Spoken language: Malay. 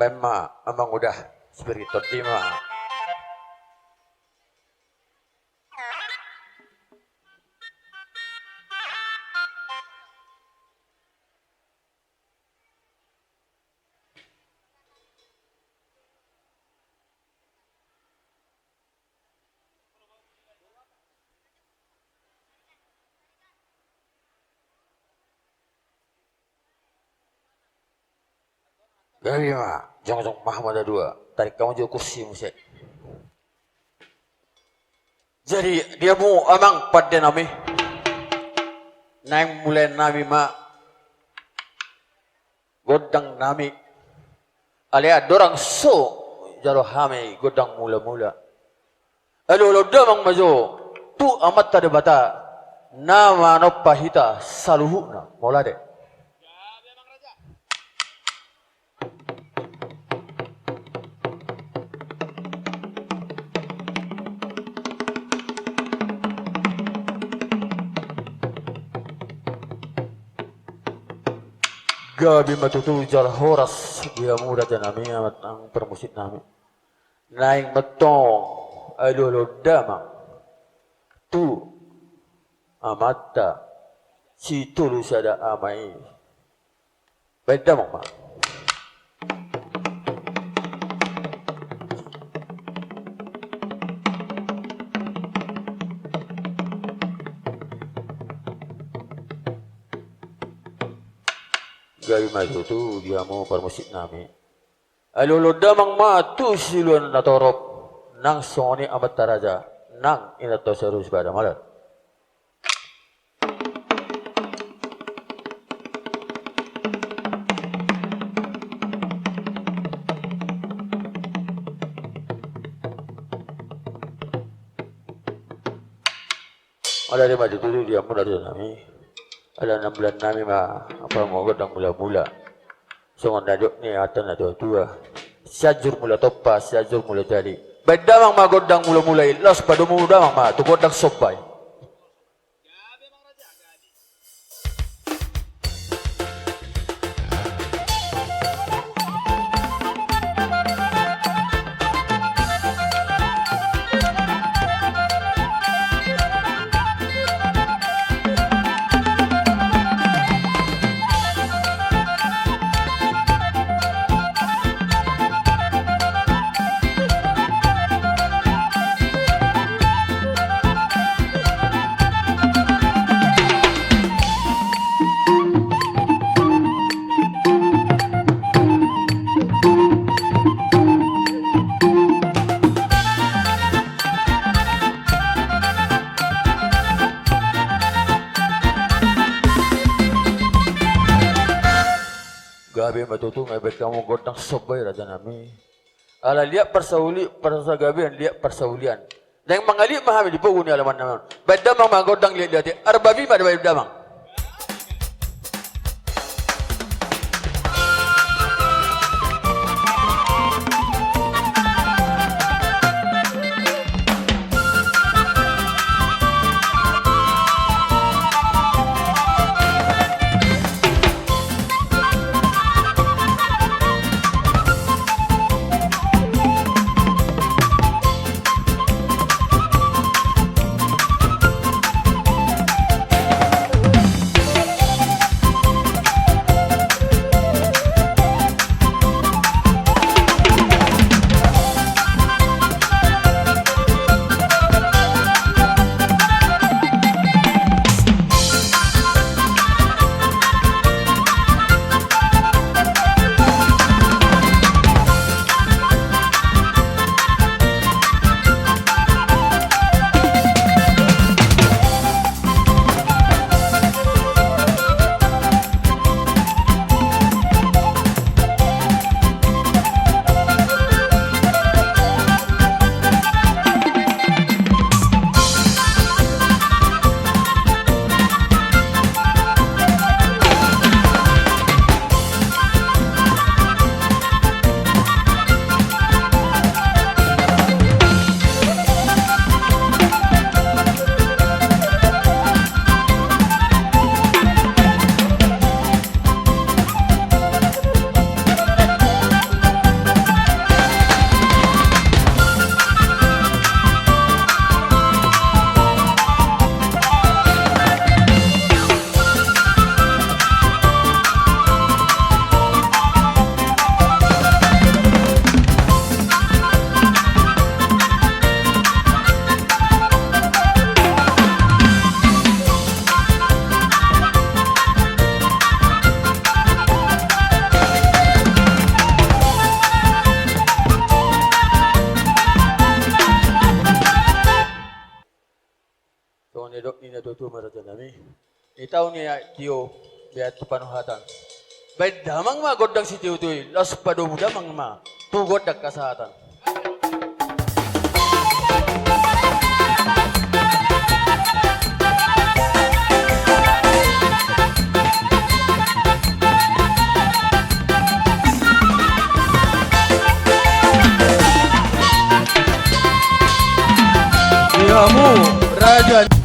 Memang udah spiritud lima. Gabi mak, jangan maham ada dua. Tarik kamu juga kursi musik. Jadi dia mau amang pada nami. Naik mulai nami mak. Gondang nami. Alia dorang so jaro hame godang mula-mula. Alo damang majo. Tu amat tade bata. Nama no pahita saluhuna molade. Gabi matutu jar horas dia muda janami amat ang permusit nami. Naing metong alolo damang tu amata si tulus ada amai. Beda mak. Gabi maju tu dia mau permusik nami. Alolo damang matu siluan natorop nang soni amat taraja nang inato serus pada malam. Ada di maju tu dia mau dari nami. Ada 6 bulan nami mah apa mau godang mula-mula. Songon daduk ni atan ada dua. Siajur mula topas, siajur mula jadi. Beda mang ma godang mula-mula ilas pada muda mang ma tu godang sopai. Gabi matutu ngabek kamu godang sobai raja nami. Ala lihat persauli persa gabi lihat persaulian. Dan mengali mahami di pogun ni alaman nama. Beda mang godang lihat arbabi pada beda mang. Itaw niya Tio biat panuhatan. Baik damang ma Gondang si Tio tuh, las padu damang ma tugot dak kasahatan. Kamu raja